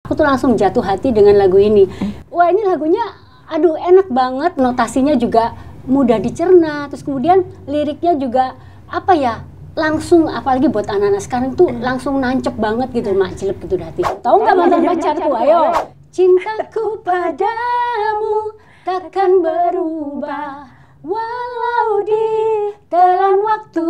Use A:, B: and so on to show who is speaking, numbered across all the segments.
A: Aku tuh langsung jatuh hati dengan lagu ini. Wah, ini lagunya aduh enak banget, notasinya juga mudah dicerna, terus kemudian liriknya juga apa ya, langsung, apalagi buat anak-anak sekarang tuh langsung nancep banget gitu, mak jelek gitu di hati. Tahu nggak mantan pacarku? Ayo. Cintaku padamu takkan berubah walau ditelan waktu.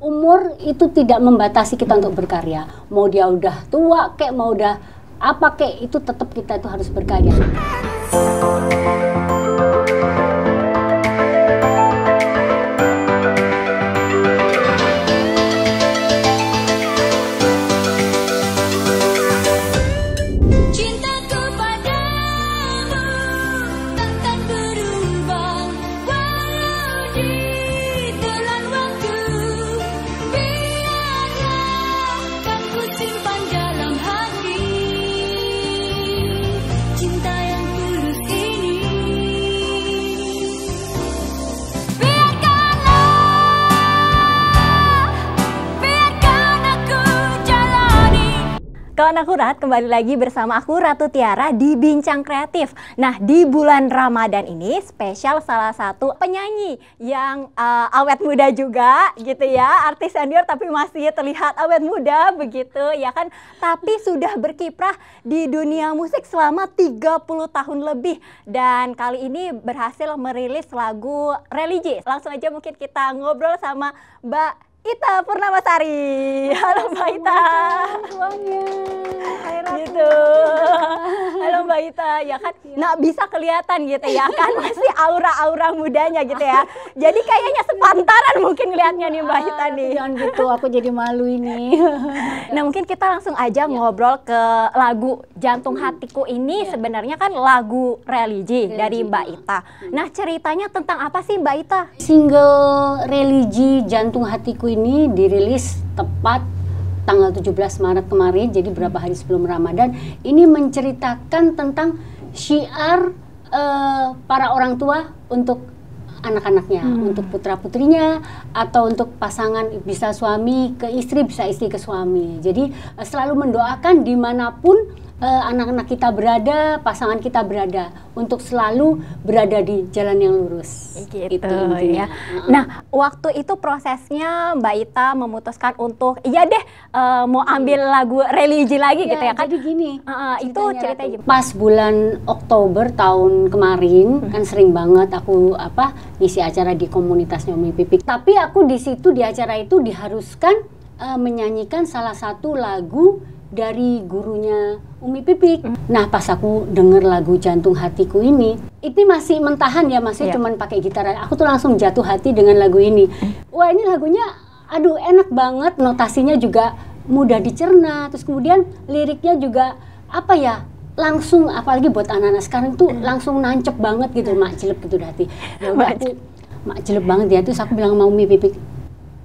A: Umur itu tidak membatasi kita untuk berkarya. Mau dia udah tua kek, mau udah apa kek, itu tetap kita itu harus berkarya.
B: Kawan Akurat, kembali lagi bersama aku Ratu Tiara di Bincang Kreatif. Nah, di bulan Ramadan ini spesial salah satu penyanyi yang awet muda juga gitu ya, artis senior tapi masih terlihat awet muda begitu ya kan, tapi sudah berkiprah di dunia musik selama 30 tahun lebih dan kali ini berhasil merilis lagu religi. Langsung aja mungkin kita ngobrol sama Mbak Ita Purnamasari. Halo Mbak Ita. Gitu. Halo Mbak Ita, ya kan, nah bisa kelihatan gitu ya kan, masih aura-aura mudanya gitu ya. Jadi kayaknya sepantaran mungkin ngelihatnya nih Mbak Ita nih.
A: Jangan gitu, aku jadi malu ini.
B: Nah mungkin kita langsung aja ngobrol ke lagu Jantung Hatiku ini. Sebenarnya kan lagu religi dari Mbak Ita. Nah ceritanya tentang apa sih Mbak Ita?
A: Single religi Jantung Hatiku ini dirilis tepat tanggal 17 Maret kemarin, jadi beberapa hari sebelum Ramadan. Ini menceritakan tentang syiar para orang tua untuk anak-anaknya, untuk putra-putrinya, atau untuk pasangan, bisa suami ke istri, bisa istri ke suami. Jadi selalu mendoakan dimanapun anak-anak kita berada, pasangan kita berada, untuk selalu berada di jalan yang lurus.
B: Gitu ya. Nah, waktu itu prosesnya Mbak Ita memutuskan untuk iya deh mau ambil lagu religi lagi gitu ya kan?
A: Jadi gini,
B: itu ceritanya gimana?
A: Pas bulan Oktober tahun kemarin kan sering banget aku ngisi acara di komunitasnya Umi Pipik. Tapi aku di situ di acara itu diharuskan menyanyikan salah satu lagu dari gurunya Umi Pipik. Nah pas aku denger lagu Jantung Hatiku ini masih mentahan ya, masih cuman pakai gitar. Aku tuh langsung jatuh hati dengan lagu ini. Wah ini lagunya aduh enak banget, notasinya juga mudah dicerna, terus kemudian liriknya juga apa ya, langsung, apalagi buat anak-anak sekarang tuh langsung nancep banget gitu, mak jelek gitu di hati. Ya udah aku mak jelek banget ya, terus aku bilang sama Umi Pipik,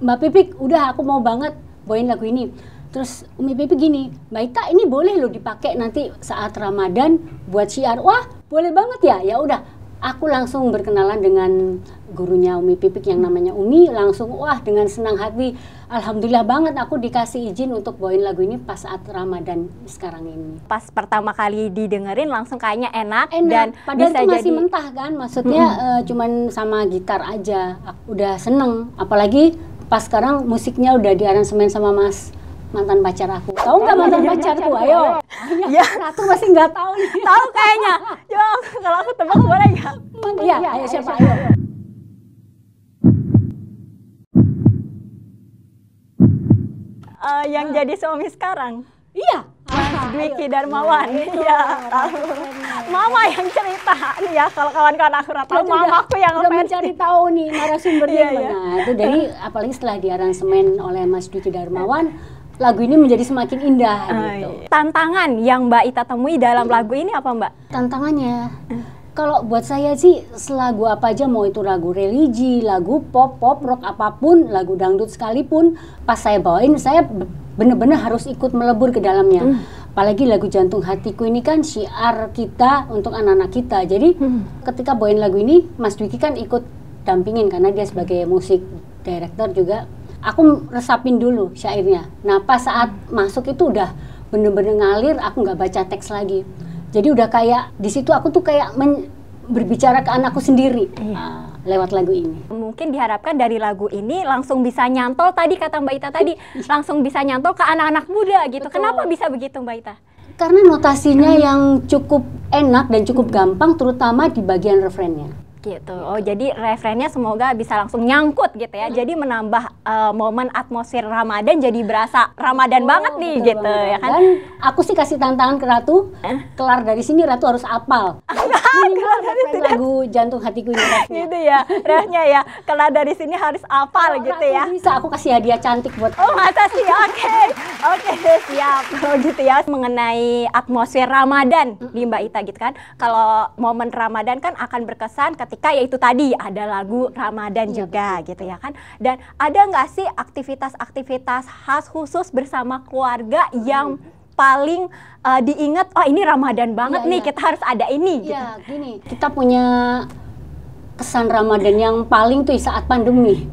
A: Mbak Pipik udah aku mau banget bawain lagu ini. Terus Umi Pipik gini, Mbak Ita ini boleh loh dipakai nanti saat Ramadan buat syiar. Wah boleh banget ya. Ya udah, aku langsung berkenalan dengan gurunya Umi Pipik yang namanya Umi. Langsung wah dengan senang hati, alhamdulillah banget aku dikasih izin untuk bawain lagu ini pas saat Ramadan sekarang ini.
B: Pas pertama kali didengerin langsung kayaknya enak dan
A: padahal
B: bisa
A: itu masih
B: jadi
A: mentah kan, maksudnya cuman sama gitar aja. Aku udah seneng, apalagi pas sekarang musiknya udah diaransemen sama mantan pacar aku. Tahu nggak mantan pacarku? Ayo.
B: Ya,
A: Ratu masih nggak tahu nih.
B: tahu kayaknya. Coba kalau aku tebak boleh nggak?
A: Iya, ayo siapa? Ayo.
B: Yang jadi suami sekarang.
A: Iya.
B: Mas Dwiki Darmawan. Iya, tahu. Mama yang cerita nih ya, kalau kawan-kawan aku tahu mamaku yang
A: udah mencari tahu nih narasumbernya
B: Iya.
A: mana. Itu dari apalagi setelah diaransemen oleh Mas Dwiki Darmawan, lagu ini menjadi semakin indah gitu.
B: Tantangan yang Mbak Ita temui dalam lagu ini apa Mbak?
A: Tantangannya, kalau buat saya sih selagu apa aja, mau itu lagu religi, lagu pop, rock apapun, lagu dangdut sekalipun, pas saya bawain saya bener-bener harus ikut melebur ke dalamnya. Apalagi lagu Jantung Hatiku ini kan syiar kita untuk anak-anak kita. Jadi ketika bawain lagu ini, Mas Dwiki kan ikut dampingin karena dia sebagai musik director juga. Aku resapin dulu syairnya. Nah pas saat masuk itu udah bener-bener ngalir, aku nggak baca teks lagi. Jadi udah kayak di situ aku tuh kayak berbicara ke anakku sendiri lewat lagu ini.
B: Mungkin diharapkan dari lagu ini langsung bisa nyantol, tadi kata Mbak Ita tadi, langsung bisa nyantol ke anak-anak muda gitu.
A: Betul.
B: Kenapa bisa begitu Mbak Ita?
A: Karena notasinya yang cukup enak dan cukup gampang, terutama di bagian refrennya.
B: Gitu. Oh, jadi referennya semoga bisa langsung nyangkut gitu ya. Jadi menambah momen atmosfer Ramadan, jadi berasa Ramadan banget nih gitu
A: banget.
B: ya kan.
A: Dan aku sih kasih tantangan ke Ratu, kelar dari sini Ratu harus apal. Minimal refren lagu Jantung Hatiku ini refnya.
B: Gitu ya. Refnya ya. Kelar dari sini harus apal gitu
A: Ratu
B: ya.
A: bisa, aku kasih hadiah cantik buat
B: Oh, masa sih? Oke. Oke, siap. Kalau gitu ya, mengenai atmosfer Ramadan di Mbak Ita gitu kan. Kalau momen Ramadan kan akan berkesan ketika yaitu tadi ada lagu Ramadan juga gitu ya kan. Dan ada nggak sih aktivitas-aktivitas khas khusus bersama keluarga yang paling diingat, oh ini Ramadan banget nih, kita harus ada ini gitu.
A: Iya, gini, kita punya kesan Ramadan yang paling tuh saat pandemi.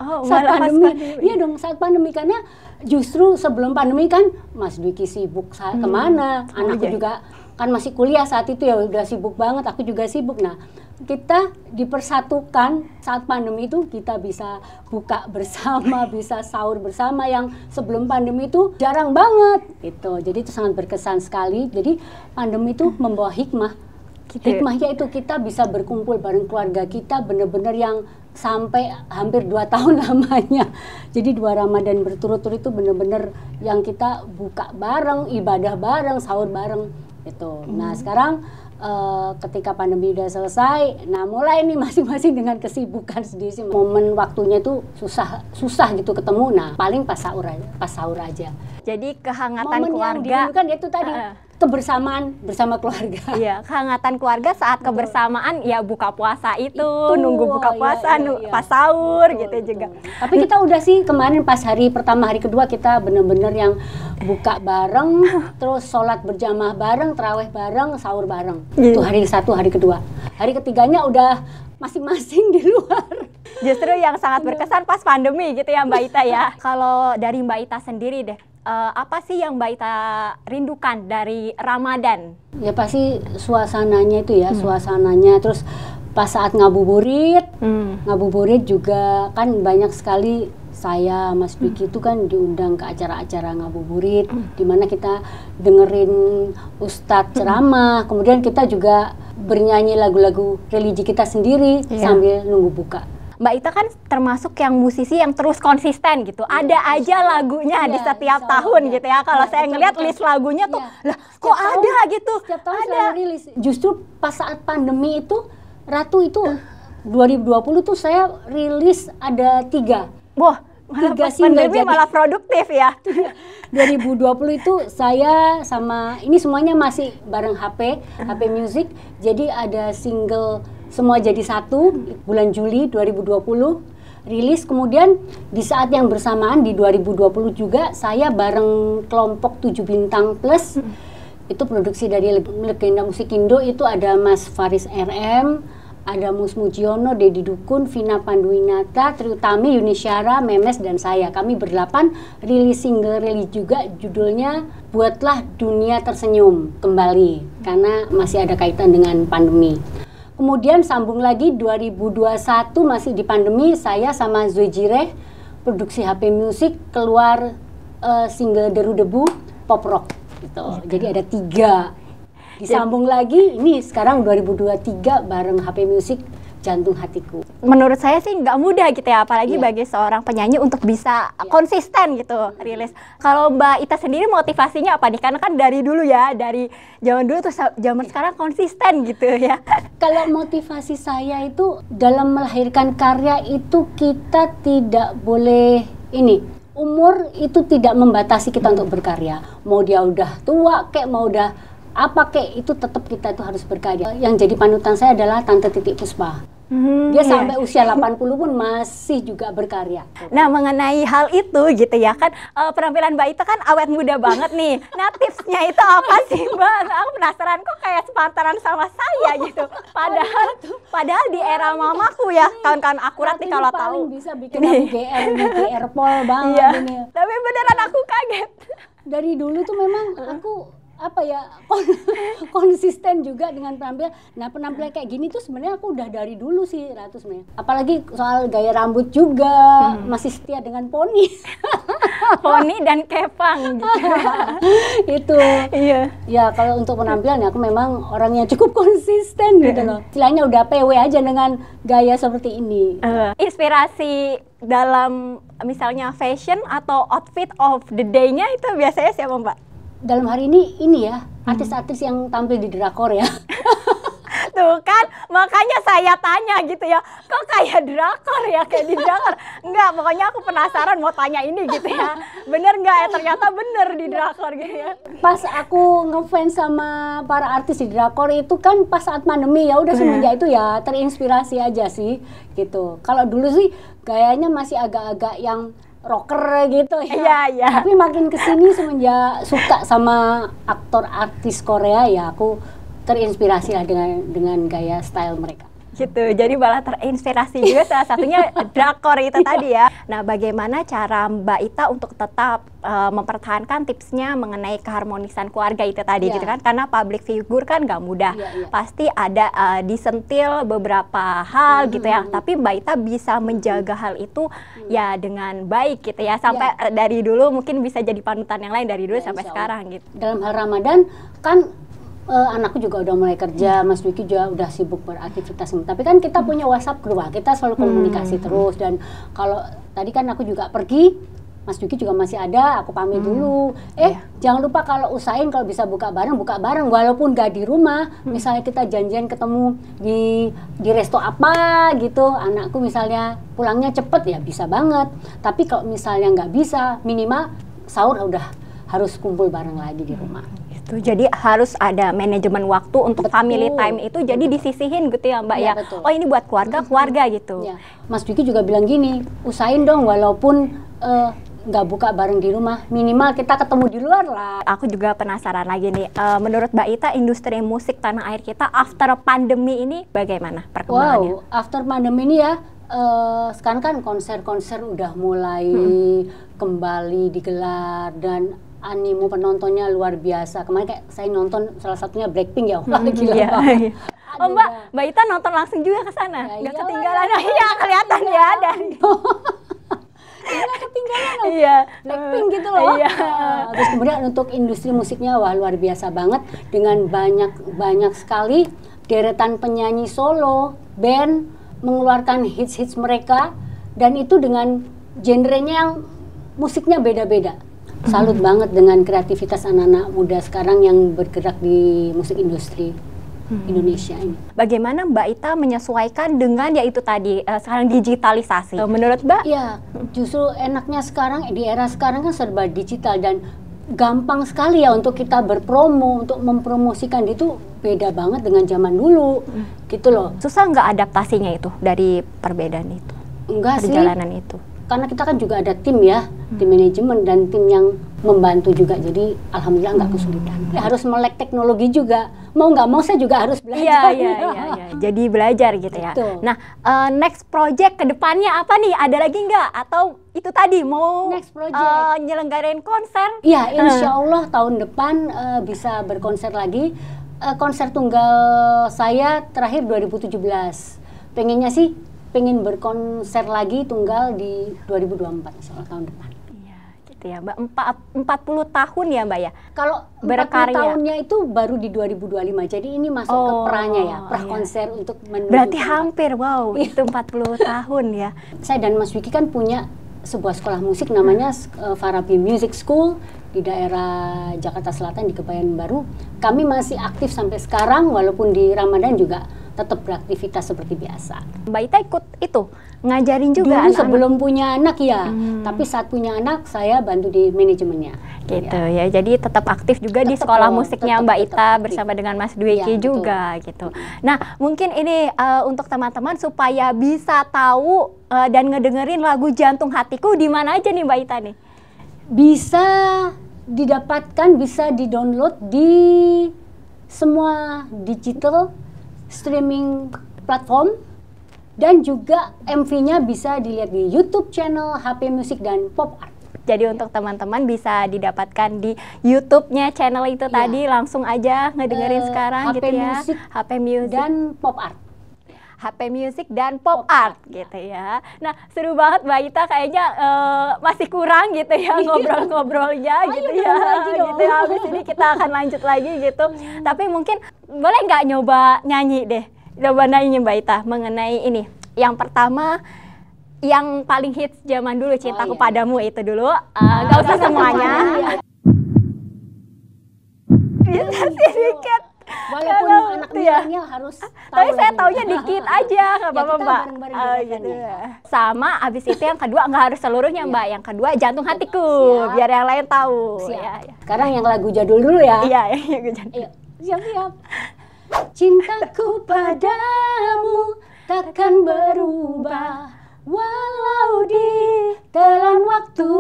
B: Oh,
A: saat
B: malah pas
A: pandemi.
B: pandemi.
A: Iya dong, saat pandemi, karena justru sebelum pandemi kan Mas Dwiki sibuk kemana, anakku juga kan masih kuliah saat itu ya, udah sibuk banget, aku juga sibuk. Nah, kita dipersatukan saat pandemi itu, kita bisa buka bersama, bisa sahur bersama yang sebelum pandemi itu jarang banget gitu. Jadi itu sangat berkesan sekali. Jadi pandemi itu membawa hikmah. Hikmahnya itu kita bisa berkumpul bareng keluarga kita, bener-bener yang sampai hampir 2 tahun lamanya. Jadi 2 Ramadan berturut-turut itu bener-bener yang kita buka bareng, ibadah bareng, sahur bareng gitu. Nah sekarang ketika pandemi udah selesai, nah mulai nih masing-masing dengan kesibukan sendiri. Momen waktunya itu susah gitu ketemu. Nah paling pas sahur aja.
B: Jadi kehangatan
A: momen
B: keluarga.
A: yang dirindukan itu tadi kebersamaan bersama keluarga.
B: Iya, kehangatan keluarga saat kebersamaan ya buka puasa itu nunggu buka puasa, pas sahur gitu juga.
A: Tapi kita udah sih kemarin pas hari pertama, hari kedua kita bener-bener yang buka bareng, terus sholat berjamaah bareng, tarawih bareng, sahur bareng. Itu hari 1, hari kedua. Hari ketiganya udah masing-masing di luar.
B: Justru yang sangat berkesan pas pandemi gitu ya Mbak Ita ya. Kalau dari Mbak Ita sendiri deh, apa sih yang Mbak Ita rindukan dari Ramadan?
A: Ya pasti suasananya itu ya, suasananya. Terus pas saat ngabuburit juga kan banyak sekali saya, Mas Dwiki itu kan diundang ke acara-acara ngabuburit, di mana kita dengerin ustadz ceramah, kemudian kita juga bernyanyi lagu-lagu religi kita sendiri sambil nunggu buka.
B: Mbak Ita kan termasuk yang musisi yang terus konsisten gitu. Ada aja lagunya di setiap tahun gitu ya. Kalau saya ngeliat list lagunya tuh, lah kok ada gitu.
A: Setiap tahun selalu rilis. Justru pas saat pandemi itu, Ratu itu 2020 tuh saya rilis ada 3.
B: Wah, malah pas pandemi malah produktif ya.
A: 2020 itu saya sama, ini semuanya masih bareng HP Music. Jadi ada single Semua Jadi Satu bulan Juli 2020 rilis. Kemudian di saat yang bersamaan di 2020 juga saya bareng kelompok 7 Bintang Plus. Itu produksi dari legenda musik Indo, itu ada Mas Faris RM, ada Mus Mujiono, Dedi Dukun, Vina Panduwinata, Triutami, Yunisyara, Memes, dan saya. Kami berdelapan rilis single juga, judulnya Buatlah Dunia Tersenyum Kembali, karena masih ada kaitan dengan pandemi. Kemudian sambung lagi 2021 masih di pandemi, saya sama Zoe Jireh, produksi HP Music, keluar single Deru Debu, pop rock gitu. Jadi ada 3. Disambung lagi, ini sekarang 2023 bareng HP Music, Jantung Hatiku.
B: Menurut saya sih nggak mudah gitu ya, apalagi bagi seorang penyanyi untuk bisa konsisten gitu rilis. Kalau Mbak Ita sendiri motivasinya apa nih? Karena kan dari dulu ya, dari zaman dulu terus zaman sekarang konsisten gitu ya.
A: Kalau motivasi saya itu dalam melahirkan karya itu kita tidak boleh umur itu tidak membatasi kita untuk berkarya. Mau dia udah tua kayak mau udah apa kek, itu tetap kita itu harus berkarya. Yang jadi panutan saya adalah Tante Titik Puspa. Dia sampai usia 80 pun masih juga berkarya.
B: Nah, mengenai hal itu gitu ya kan, penampilan Mbak Ita kan awet muda banget nih. Nah, tipsnya itu apa sih Mbak? Aku penasaran, kok kayak sepantaran sama saya gitu. Padahal di era mamaku ya, kawan-kawan akurat nih kalau tahu.
A: Bisa bikin GR pol banget ini.
B: Tapi beneran aku kaget.
A: Dari dulu tuh memang aku apa ya konsisten juga dengan penampilan. Nah penampilan kayak gini tuh sebenarnya aku udah dari dulu sih Ratu sebenarnya. Apalagi soal gaya rambut juga masih setia dengan poni.
B: Poni dan kepang gitu.
A: Itu.
B: Iya.
A: Ya kalau untuk penampilan ya aku memang orangnya cukup konsisten gitu loh. Istilahnya udah PW aja dengan gaya seperti ini.
B: Inspirasi dalam misalnya fashion atau outfit of the day-nya itu biasanya siapa Mbak?
A: Dalam hari ini ya artis-artis yang tampil di drakor ya.
B: Tuh kan, makanya saya tanya gitu ya, kok kayak drakor ya, kayak di drakor. Enggak, pokoknya aku penasaran mau tanya ini gitu ya. Bener nggak ya, ternyata bener di drakor gitu ya.
A: Pas aku ngefans sama para artis di drakor itu kan pas saat pandemi, ya udah semenjak itu ya terinspirasi aja sih gitu. Kalau dulu sih gayanya masih agak-agak yang rocker gitu ya.
B: Iya, iya.
A: Tapi makin kesini semenjak suka sama aktor artis Korea ya aku terinspirasi lah dengan gaya style mereka.
B: Gitu, jadi malah terinspirasi juga salah satunya drakor itu tadi ya. Nah, bagaimana cara Mbak Ita untuk tetap mempertahankan tipsnya mengenai keharmonisan keluarga itu tadi gitu kan? Karena public figure kan nggak mudah, pasti ada disentil beberapa hal gitu ya. Tapi Mbak Ita bisa menjaga hal itu ya dengan baik gitu ya. Sampai dari dulu mungkin bisa jadi panutan yang lain dari dulu sampai sekarang gitu.
A: Dalam hal Ramadan kan anakku juga udah mulai kerja, Mas Dwiki juga udah sibuk beraktivitas. Tapi kan kita punya WhatsApp group, kita selalu komunikasi terus. Dan kalau tadi kan aku juga pergi, Mas Dwiki juga masih ada, aku pamit dulu. Jangan lupa kalau usahain kalau bisa buka bareng, walaupun gak di rumah. Misalnya kita janjian ketemu di resto apa gitu, anakku misalnya pulangnya cepet ya bisa banget. Tapi kalau misalnya nggak bisa, minimal sahur udah harus kumpul bareng lagi di rumah.
B: Jadi harus ada manajemen waktu untuk family time itu jadi disisihin gitu ya Mbak ya.
A: Betul.
B: Oh ini buat keluarga gitu.
A: Ya. Mas Dwiki juga bilang gini, usahain dong walaupun nggak buka bareng di rumah, minimal kita ketemu di luar lah.
B: Aku juga penasaran lagi nih, menurut Mbak Ita industri musik tanah air kita after pandemi ini bagaimana perkembangannya?
A: Wow, after pandemi ini ya, sekarang kan konser-konser udah mulai kembali digelar dan animo penontonnya luar biasa. Kemarin kayak saya nonton salah satunya Blackpink ya, wah gila banget.
B: Oh Mbak Ita nonton langsung juga ke sana? Nggak ketinggalan? Iya kelihatan ya dari.
A: Nggak ketinggalan loh.
B: Iya.
A: Blackpink gitu loh.
B: Iya.
A: Terus kemudian untuk industri musiknya wah luar biasa banget dengan banyak sekali deretan penyanyi solo, band mengeluarkan hits-hits mereka dan itu dengan genrenya yang musiknya beda-beda. Salut banget dengan kreativitas anak-anak muda sekarang yang bergerak di musik industri Indonesia ini.
B: Bagaimana Mbak Ita menyesuaikan dengan ya itu tadi sekarang digitalisasi? Menurut Mbak?
A: Ya, justru enaknya sekarang di era sekarang kan serba digital dan gampang sekali ya untuk kita berpromo, untuk mempromosikan itu beda banget dengan zaman dulu, gitu loh.
B: Susah nggak adaptasinya itu dari perbedaan itu?
A: Enggak sih.
B: Perjalanan itu?
A: Karena kita kan juga ada tim ya, tim manajemen dan tim yang membantu juga, jadi alhamdulillah nggak kesulitan. Ya, harus melek teknologi juga, mau nggak mau saya juga harus belajar.
B: Iya. Jadi belajar gitu ya.
A: Betul.
B: Nah, next project kedepannya apa nih? Ada lagi nggak? Atau itu tadi mau
A: Next project.
B: nyelenggarain konser?
A: Ya, insya Allah tahun depan bisa berkonser lagi. Konser tunggal saya terakhir 2017. Pengennya sih pengen berkonser lagi tunggal di 2024 insya Allah tahun depan.
B: Iya, gitu ya Mbak. 40 tahun ya Mbak ya?
A: Kalau 40
B: berkarya.
A: tahunnya itu baru di 2025, jadi ini masuk ke pranya ya, konser untuk menuju.
B: Berarti hampir, wow, itu 40 tahun ya.
A: Saya dan Mas Dwiki kan punya sebuah sekolah musik namanya Farabi Music School di daerah Jakarta Selatan di Kebayoran Baru. Kami masih aktif sampai sekarang walaupun di Ramadan juga tetap beraktivitas seperti biasa.
B: Mbak Ita ikut itu ngajarin juga
A: dulu
B: anak-anak?
A: Sebelum punya anak ya, tapi saat punya anak saya bantu di manajemennya.
B: Gitu ya, jadi tetap aktif juga di sekolah musiknya Mbak Ita bersama dengan Mas Dwiki juga gitu. Nah mungkin ini untuk teman-teman supaya bisa tahu dan ngedengerin lagu Jantung Hatiku di mana aja nih Mbak Ita nih?
A: Bisa didapatkan, bisa di-download di semua digital streaming platform dan juga MV-nya bisa dilihat di YouTube channel HP Music dan Pop Art.
B: Jadi untuk teman-teman bisa didapatkan di YouTube-nya channel itu tadi, langsung aja ngedengerin sekarang
A: HP
B: gitu ya.
A: Music
B: HP Music
A: dan Pop Art.
B: HP Music dan Pop Art gitu ya. Nah, seru banget Mbak Ita, kayaknya masih kurang gitu ya ngobrol-ngobrolnya gitu ya. Gitu ya. Habis ini kita akan lanjut lagi gitu. Tapi mungkin boleh nggak nyoba nyanyi deh? Coba nyanyi Mbak Ita mengenai ini. Yang pertama, yang paling hits zaman dulu, Cintaku Padamu itu dulu. Nggak usah semuanya. Bisa sedikit.
A: Walaupun anak milenial harus tahu.
B: Tapi saya taunya dikit aja, nggak apa-apa Mbak.
A: Gitu.
B: Sama, abis itu yang kedua nggak harus seluruhnya Mbak. Yang kedua Jantung Hatiku, biar yang lain tahu. Ya.
A: Sekarang yang lagu jadul dulu ya.
B: Iya, yang jadul.
A: Siap-siap. Cintaku padamu takkan berubah walau di telan waktu.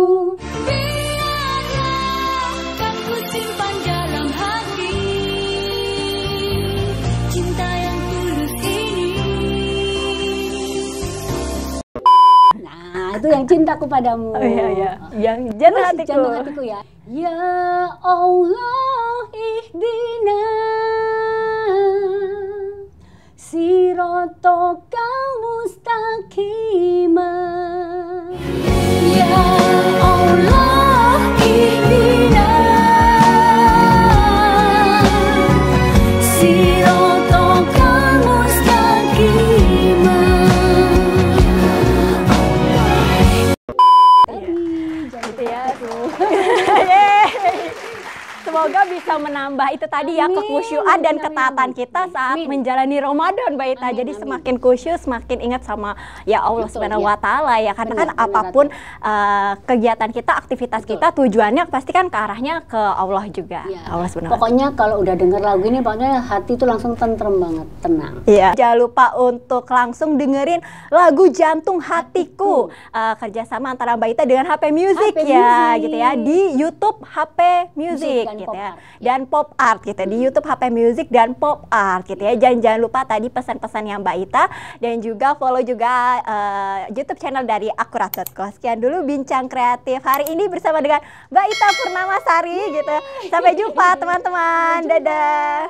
A: Biarlah kan ku simpan dalam hati cinta yang tulus ini. Nah, itu yang Cintaku Padamu.
B: Oh iya. Yang Jantung
A: Hatiku ya. Ya Allah ihdina sirotokal mustaqimah. Ya Allah ihdina sirotokal mustaqimah.
B: Gitu ya. Semoga bisa menambah itu tadi ya, kekhusyuan dan ketaatan kita saat menjalani Ramadan Mbak Ita. Jadi semakin khusyuk, semakin ingat sama ya Allah Subhanahu wa Ta'ala ya. Karena kan apapun kegiatan kita, aktivitas kita, tujuannya pasti kan ke arahnya ke Allah juga. Allah Subhanahu wa Ta'ala.
A: Pokoknya kalau udah denger lagu ini, pokoknya hati tuh langsung tentrem banget, tenang.
B: Iya. Jangan lupa untuk langsung dengerin lagu Jantung Hatiku, kerjasama antara Mbak Ita dengan HP Music ya, gitu ya, di YouTube HP Music gitu ya, dan Pop Art gitu ya, di YouTube HP Music dan Pop Art gitu ya. Jangan lupa tadi pesan-pesan yang Mbak Ita, dan juga follow juga YouTube channel dari Akurat.co. Sekian dulu Bincang Kreatif hari ini bersama dengan Mbak Ita Purnamasari gitu. Sampai jumpa teman-teman, dadah.